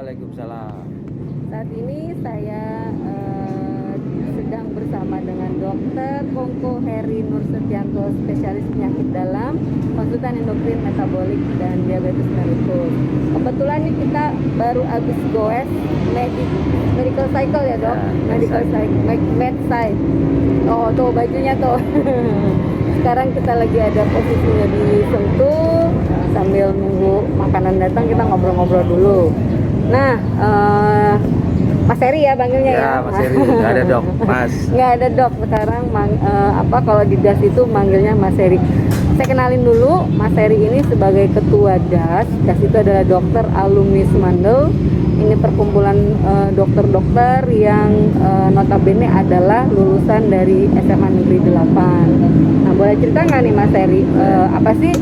Waalaikumsalam. Saat ini saya sedang bersama dengan Dr. Kongko Heri Nur Setianto, spesialis penyakit dalam, konsultan endokrin, metabolik, dan diabetes mellitus. Kebetulan nih kita baru habis goes medical cycle ya dok, medical cycle, med side. Oh tuh bajunya tuh. Sekarang kita lagi ada posisinya di Sentul, sambil nunggu makanan datang kita ngobrol-ngobrol dulu. Nah, Mas Heri ya panggilnya ya. Mas Heri, nggak ada dok, Mas. Nggak ada dok sekarang. Kalau di DAS itu manggilnya Mas Heri. Saya kenalin dulu, Mas Heri ini sebagai ketua DAS. DAS itu adalah dokter alumni Mandel. Ini perkumpulan dokter-dokter yang notabene adalah lulusan dari SMA Negeri 8. Nah, boleh cerita nggak nih Mas Heri, apa sih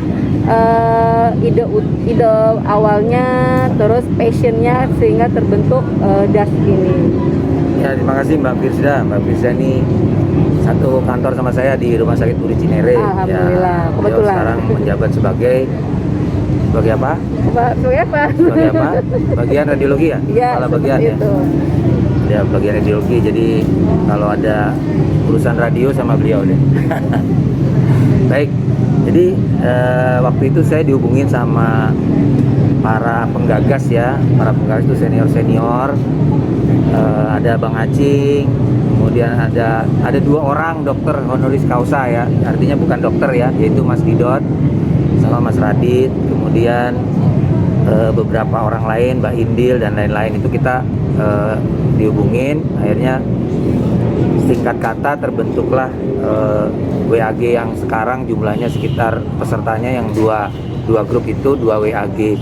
ide awalnya, terus passionnya sehingga terbentuk DAS ini? Ya, terima kasih Mbak Firza. Mbak Firza ini satu kantor sama saya di Rumah Sakit Uri Cinere. Alhamdulillah, ya, kebetulan. Sekarang menjabat sebagai apa? Sebagai apa? Sebagai apa? Bagian radiologi ya? Ya, Kepala bagian ya. itu. Ya, bagian radiologi. Jadi kalau ada urusan radio sama beliau deh. Baik. Jadi waktu itu saya dihubungin sama para penggagas ya. Para penggagas itu senior-senior. Ada Bang Acing, kemudian ada dua orang dokter honoris causa ya. Artinya bukan dokter ya, yaitu Mas Didot sama Mas Radit, kemudian beberapa orang lain, Mbak Indil dan lain-lain. Itu kita dihubungin, akhirnya singkat kata terbentuklah WAG yang sekarang jumlahnya sekitar pesertanya yang dua grup itu, dua WAG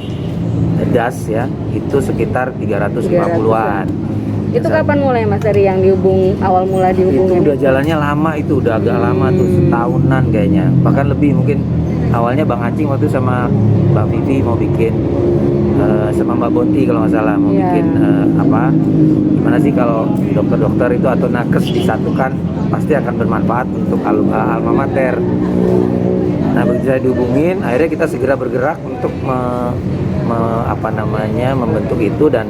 DAS ya, itu sekitar 350-an. Itu kapan mulai Mas Heri yang awal mula dihubungin? Itu udah jalannya lama, itu udah agak lama tuh, setahunan kayaknya, bahkan lebih mungkin. Awalnya Bang Acing waktu sama Mbak Vivi mau bikin sama Mbak Bonti kalau nggak salah mau bikin gimana sih kalau dokter-dokter itu atau nakes disatukan pasti akan bermanfaat untuk alma mater. Nah begitu saya dihubungin, akhirnya kita segera bergerak untuk membentuk itu, dan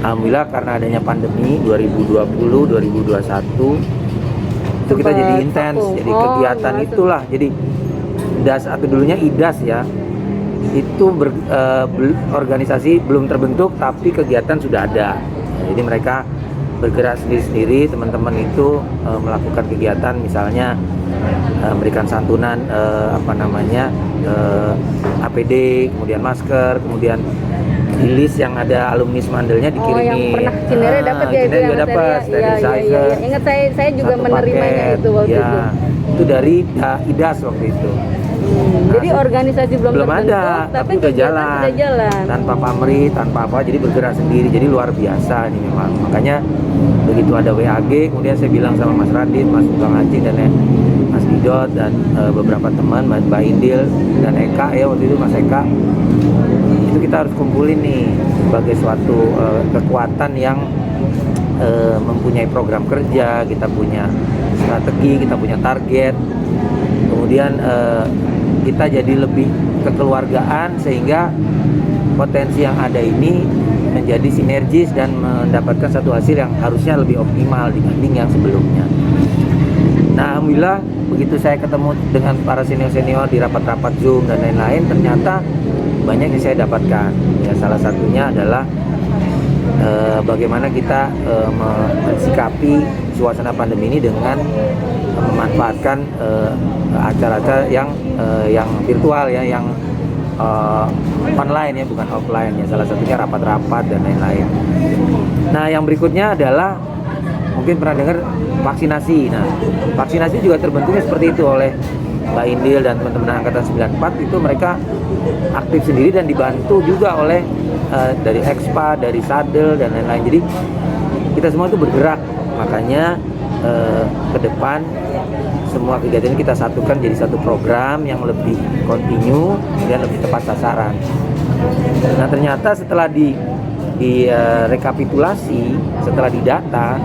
alhamdulillah karena adanya pandemi 2020-2021 itu kita jadi intens, jadi kegiatan itulah, jadi DAS atau dulunya IDAS ya, itu organisasi belum terbentuk tapi kegiatan sudah ada. Jadi mereka bergerak sendiri-sendiri, teman-teman itu melakukan kegiatan, misalnya memberikan santunan APD, kemudian masker, kemudian list yang ada alumni Mandelnya dikirimin. Oh, yang pernah Cinere dapat ya? Cinere juga dapat, sterilizer. Ya. Ingat saya juga menerimanya itu waktu itu. Itu dari IDAS waktu itu. Jadi organisasi belum terbentuk, ada, tapi udah jalan. Tanpa pamrih, tanpa apa, jadi bergerak sendiri. Jadi luar biasa ini memang. Makanya begitu ada WAG, kemudian saya bilang sama Mas Radit, Mas Bang Acing dan Mas Didot dan beberapa teman, Mbak Indil dan Eka ya waktu itu, Mas Eka. Itu kita harus kumpulin nih sebagai suatu kekuatan yang mempunyai program kerja, kita punya strategi, kita punya target. Kemudian kita jadi lebih kekeluargaan sehingga potensi yang ada ini menjadi sinergis dan mendapatkan satu hasil yang harusnya lebih optimal dibanding yang sebelumnya. Nah, alhamdulillah begitu saya ketemu dengan para senior-senior di rapat-rapat Zoom dan lain-lain, ternyata banyak yang saya dapatkan. Ya, salah satunya adalah bagaimana kita mensikapi suasana pandemi ini dengan memanfaatkan acara-acara yang virtual ya, yang online ya, bukan offline ya. Salah satunya rapat-rapat dan lain-lain. Nah, yang berikutnya adalah mungkin pernah dengar vaksinasi. Nah, vaksinasi juga terbentuknya seperti itu oleh Mbak Indil dan teman-teman angkatan 94. Itu mereka aktif sendiri dan dibantu juga oleh dari Expa, dari Sadel dan lain-lain. Jadi kita semua itu bergerak. Makanya ke depan semua kegiatan ini kita satukan jadi satu program yang lebih kontinu dan lebih tepat sasaran. Nah, ternyata setelah di rekapitulasi, setelah didata,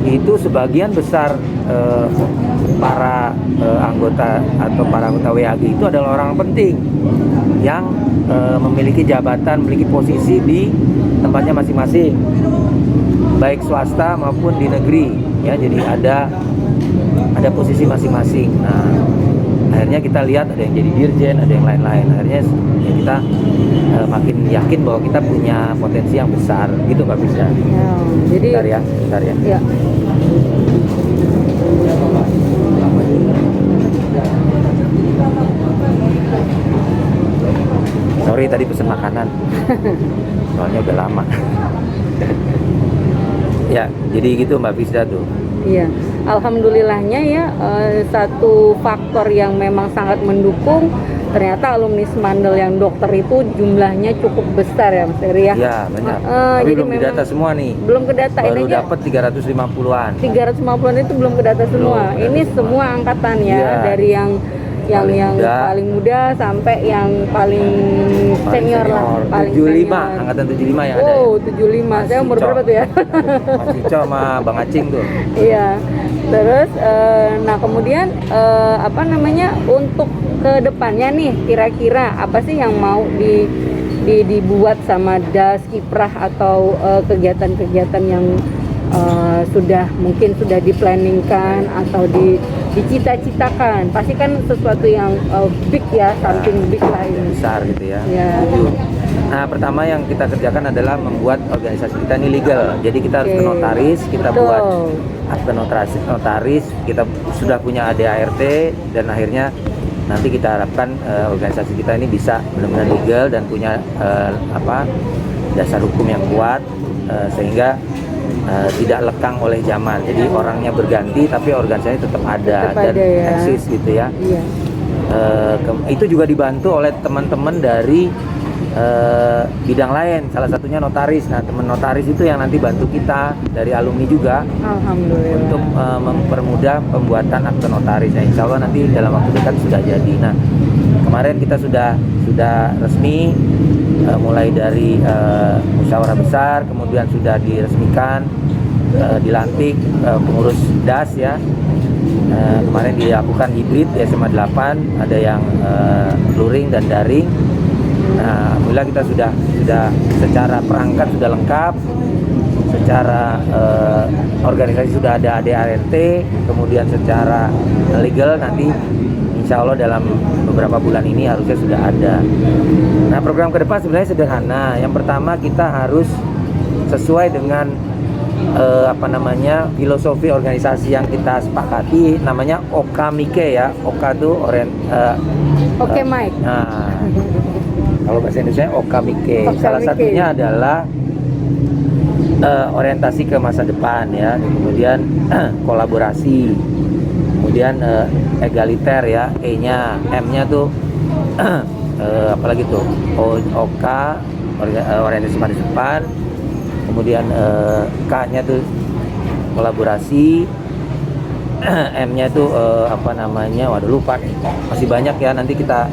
itu sebagian besar para anggota atau para anggota WAG itu adalah orang penting yang memiliki jabatan, memiliki posisi di tempatnya masing-masing, baik swasta maupun di negeri ya. Jadi ada posisi masing-masing. Nah, akhirnya kita lihat ada yang jadi dirjen, ada yang lain-lain. Akhirnya ya kita makin yakin bahwa kita punya potensi yang besar gitu, nggak bisa. Ya, jadi Bentar ya. ya. Sorry tadi pesen makanan, soalnya udah lama. Ya, jadi gitu Mbak Fisda tuh. Iya, alhamdulillahnya ya, satu faktor yang memang sangat mendukung, ternyata alumni Semandel yang dokter itu jumlahnya cukup besar ya Mas Heri ya. Iya banyak. Tapi jadi belum memang didata semua nih. belum kedata, Baru ini aja dapat 350-an. 350-an itu belum kedata semua. Belum, Ini kedata semua angkatan ya, Iya. dari yang paling muda sampai yang paling senior lah, paling 75, senior. angkatan 75 yang ada. Ya. Oh, 75. Saya umur Cico. berapa tuh ya? Mas Cico sama Bang Acing tuh. Iya. Terus nah kemudian untuk ke depannya nih, kira-kira apa sih yang mau dibuat sama DAS, Kiprah atau kegiatan-kegiatan yang mungkin sudah diplanningkan atau dicita-citakan. Pasti kan sesuatu yang big ya, something big lah ini. Besar gitu ya. Ya. Nah, pertama yang kita kerjakan adalah membuat organisasi kita ini legal. Jadi kita harus ke Oke. notaris, kita Betul. buat akte notaris, kita sudah punya ADART, dan akhirnya nanti kita harapkan organisasi kita ini bisa benar-benar legal dan punya dasar hukum yang kuat, sehingga tidak lekang oleh zaman. Jadi orangnya berganti tapi organisasi tetap ada dan ya. eksis gitu ya. Iya. Itu juga dibantu oleh teman-teman dari bidang lain, salah satunya notaris. Nah, teman notaris itu yang nanti bantu kita dari alumni juga Alhamdulillah. untuk mempermudah pembuatan akte notaris. Nah, insya Allah nanti dalam waktu dekat sudah jadi. Nah, kemarin kita sudah resmi mulai dari musyawarah besar, kemudian sudah diresmikan, dilantik pengurus DAS ya. Kemarin dilakukan hibrid di SMA 8, ada yang luring dan daring. Nah, alhamdulillah kita sudah secara perangkat sudah lengkap, secara organisasi sudah ada ADART, kemudian secara legal nanti insya Allah dalam beberapa bulan ini harusnya sudah ada. Nah, program ke depan sebenarnya sederhana. Yang pertama kita harus sesuai dengan filosofi organisasi yang kita sepakati, namanya Okamike ya. Oka itu Oke, Mike. Nah, kalau bahasa Indonesia Okamike. Okamike. Salah satunya adalah orientasi ke masa depan ya, kemudian kolaborasi, kemudian egaliter ya, E-nya, M-nya tuh apalagi tuh OK, orientasi masa depan, kemudian K-nya tuh kolaborasi, M-nya itu waduh lupa nih. Masih banyak ya, nanti kita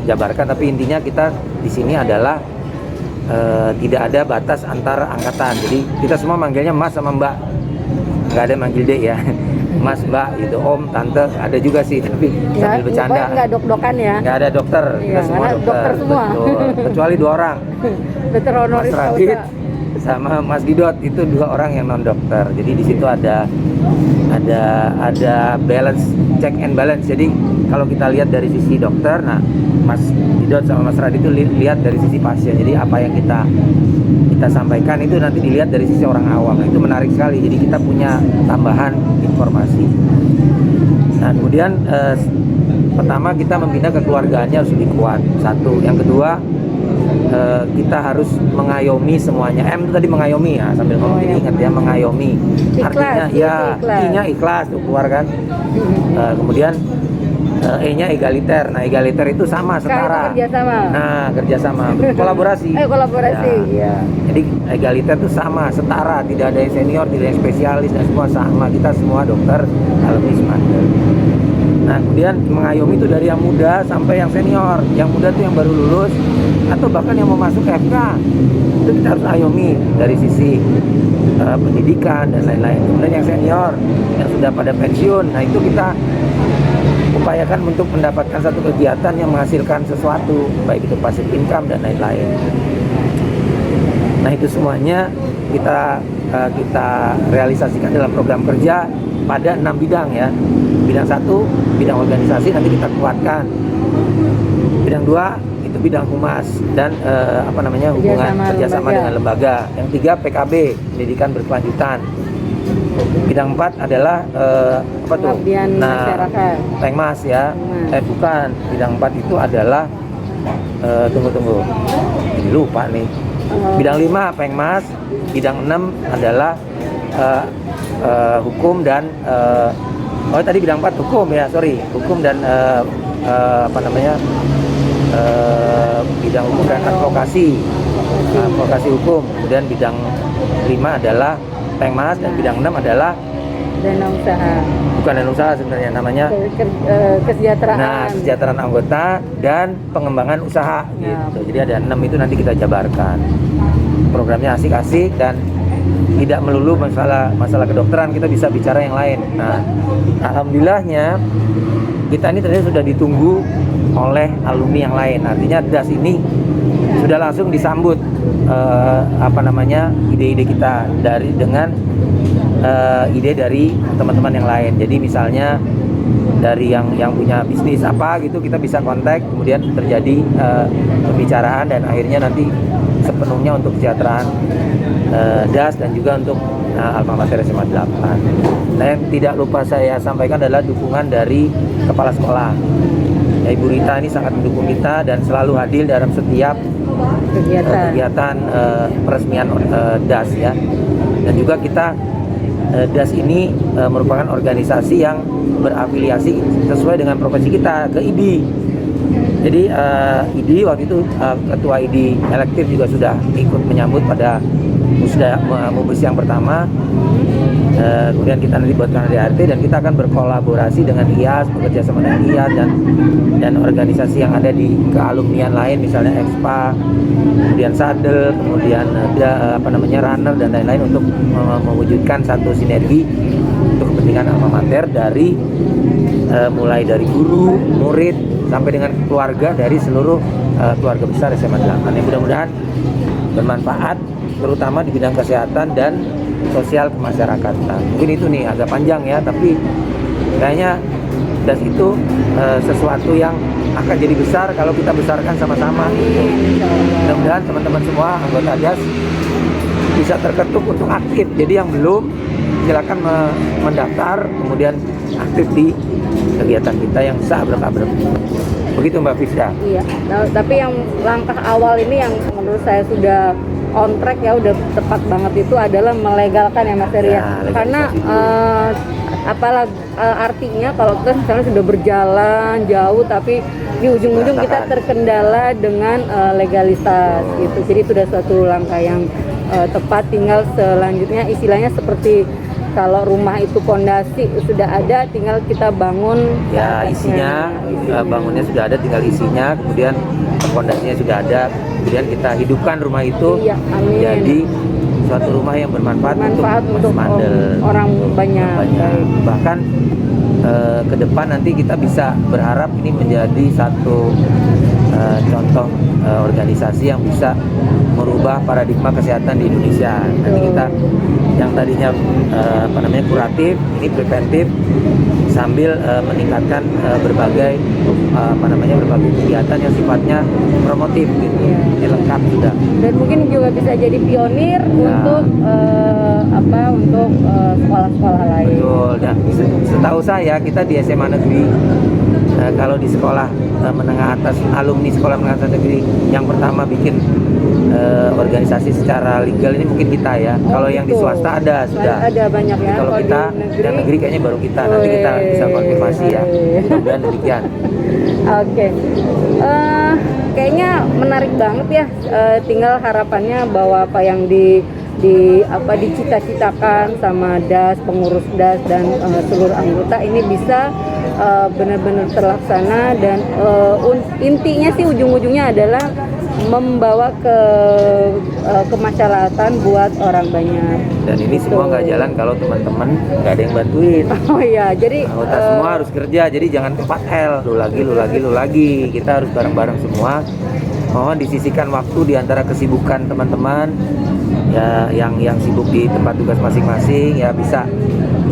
jabarkan, tapi intinya kita di sini adalah tidak ada batas antar angkatan. Jadi kita semua manggilnya Mas sama Mbak. Nggak ada manggil Dek ya. Mas, Mbak gitu, Om, Tante, ada juga sih, tapi sambil bercanda. Nggak dok-dokan ya. Nggak ada dokter, kita Iya, semua karena dokter semua. Betul. Kecuali 2 orang. Dokter Mas honoris Radit causa. sama Mas Didot, itu 2 orang yang non dokter. Jadi di situ ada balance, check and balance. Jadi kalau kita lihat dari sisi dokter, nah Mas Didot sama Mas Radit itu lihat dari sisi pasien. Jadi apa yang kita sampaikan itu nanti dilihat dari sisi orang awam. Nah, itu menarik sekali. Jadi kita punya tambahan informasi. Nah, kemudian pertama kita membina kekeluargaannya harus lebih kuat. Satu, yang kedua kita harus mengayomi semuanya. M itu tadi mengayomi ya, sambil ngomong ini ingat ya, mengayomi. Ikhlas, Artinya ya, ikhlas. I-nya ikhlas tuh keluar kan. Kemudian E-nya egaliter. Nah, egaliter itu sama, setara. Kerjasama. Nah, kerjasama, kolaborasi. Kolaborasi. Ya. Jadi egaliter itu sama, setara, tidak ada yang senior, tidak ada yang spesialis, dan semua sama. Kita semua dokter alumni Semandel. Nah, kemudian mengayomi itu dari yang muda sampai yang senior. Yang muda itu yang baru lulus, atau bahkan yang mau masuk ke FK, itu kita harus ayomi dari sisi pendidikan dan lain-lain. Kemudian yang senior yang sudah pada pensiun, nah itu kita upayakan untuk mendapatkan satu kegiatan yang menghasilkan sesuatu, baik itu passive income dan lain-lain. Nah itu semuanya kita realisasikan dalam program kerja pada 6 bidang ya. Bidang 1, bidang organisasi nanti kita kuatkan. Bidang 2 itu bidang humas dan hubungan kerjasama dengan lembaga. Yang 3 PKB, pendidikan berkelanjutan. Bidang 4 adalah masyarakat. Pengmas ya. Bukan. Bidang 4 itu adalah tunggu. Ini lupa nih. Bidang 5 Pengmas, bidang 6 adalah hukum dan tadi bidang 4 hukum ya, hukum dan bidang hukum dan advokasi hukum. Kemudian bidang 5 adalah Pengmas dan bidang 6 adalah dana usaha. Bukan dana usaha sebenarnya, namanya kesejahteraan. Nah, kesejahteraan anggota dan pengembangan usaha gitu. Jadi ada 6 itu nanti kita jabarkan. Programnya asik-asik dan tidak melulu masalah kedokteran, kita bisa bicara yang lain. Nah, alhamdulillahnya kita ini ternyata sudah ditunggu oleh alumni yang lain. Artinya DAS ini sudah langsung disambut ide-ide kita dengan ide dari teman-teman yang lain. Jadi misalnya dari yang punya bisnis apa gitu, kita bisa kontak, kemudian terjadi pembicaraan dan akhirnya nanti sepenuhnya untuk kesejahteraan DAS dan juga untuk Alma Mater SMA 8. Nah, yang tidak lupa saya sampaikan adalah dukungan dari kepala sekolah. Ya, Ibu Rita ini sangat mendukung kita dan selalu hadir dalam setiap kegiatan peresmian DAS ya. Dan juga kita DAS ini merupakan organisasi yang berafiliasi sesuai dengan profesi kita ke IDI. Jadi IDI waktu itu ketua IDI elektif juga sudah ikut menyambut pada Mubes yang pertama. Kemudian kita nanti buatkan ADRT dan kita akan berkolaborasi dengan IAS, bekerja sama dengan IAS dan organisasi yang ada di kealumnian lain, misalnya EXPA, kemudian SADEL, kemudian runner dan lain-lain untuk mewujudkan satu sinergi untuk kepentingan Alma Mater dari mulai dari guru, murid sampai dengan keluarga, dari seluruh keluarga besar SMA 8. Yang mudah-mudahan bermanfaat terutama di bidang kesehatan dan sosial kemasyarakatan. Mungkin itu nih agak panjang ya, tapi kayaknya DAS itu sesuatu yang akan jadi besar kalau kita besarkan sama-sama. Mudah-mudahan teman-teman semua anggota DAS bisa terketuk untuk aktif. Jadi yang belum, silakan mendaftar, kemudian aktif di kegiatan kita yang seabrek-abrek. Begitu Mbak Fisda. Iya. Nah, tapi yang langkah awal ini yang menurut saya sudah on track ya, udah tepat banget, itu adalah melegalkan ya Mas Heri ya. Karena artinya kalau kita misalnya sudah berjalan jauh tapi di ujung-ujung kita terkendala dengan legalitas gitu. Jadi itu sudah suatu langkah yang tepat. Tinggal selanjutnya istilahnya seperti kalau rumah itu pondasi sudah ada, tinggal kita bangun ya isinya. Bangunnya sudah ada, tinggal isinya, kemudian pondasinya sudah ada, kemudian kita hidupkan rumah itu jadi suatu rumah yang bermanfaat untuk orang banyak. Bahkan ke depan nanti kita bisa berharap ini menjadi satu contoh organisasi yang bisa merubah paradigma kesehatan di Indonesia. Nanti kita yang tadinya kuratif, ini preventif sambil meningkatkan berbagai kegiatan yang sifatnya promotif gitu. Ini lengkap sudah. Dan mungkin juga bisa jadi pionir untuk sekolah-sekolah lain. Betul. Dan setahu saya kita di SMA negeri kalau di sekolah menengah atas, alumni sekolah menengah atas negeri yang pertama bikin organisasi secara legal ini mungkin kita ya. Kalau yang di swasta sudah ada banyak ya. Kalau kita yang negeri kayaknya baru kita. Nanti kita bisa konfirmasi ya. Mudah-mudahan demikian. Oke. Kayaknya menarik banget ya. Tinggal harapannya bahwa apa yang dicita-citakan sama DAS, pengurus DAS dan seluruh anggota ini bisa benar-benar terlaksana. Dan intinya sih ujung-ujungnya adalah membawa ke masyarakat buat orang banyak. Dan ini semua nggak jalan kalau teman-teman nggak ada yang bantuin. Oh iya, jadi Anggota semua harus kerja, jadi jangan 4L, lu lagi. Kita harus bareng-bareng semua. Mohon disisihkan waktu di antara kesibukan teman-teman ya, yang sibuk di tempat tugas masing-masing ya, bisa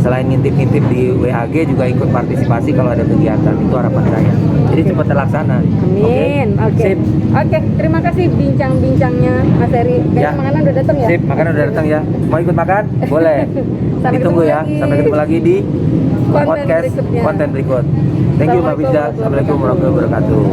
selain ngintip-ngintip di WAG juga ikut partisipasi kalau ada kegiatan. Itu harapan saya. Jadi cepat terlaksana. amin. Oke. Sip. Oke, terima kasih bincang-bincangnya Mas Heri. Kayaknya Ya. makanan udah datang ya? Sip, makanan udah datang ya. Mau ikut makan? Boleh. Sampai Ditunggu ketemu ya. lagi. Sampai ketemu lagi di Konten podcast berikutnya. konten berikut. Thank you Mbak Widya. Assalamualaikum warahmatullahi wabarakatuh.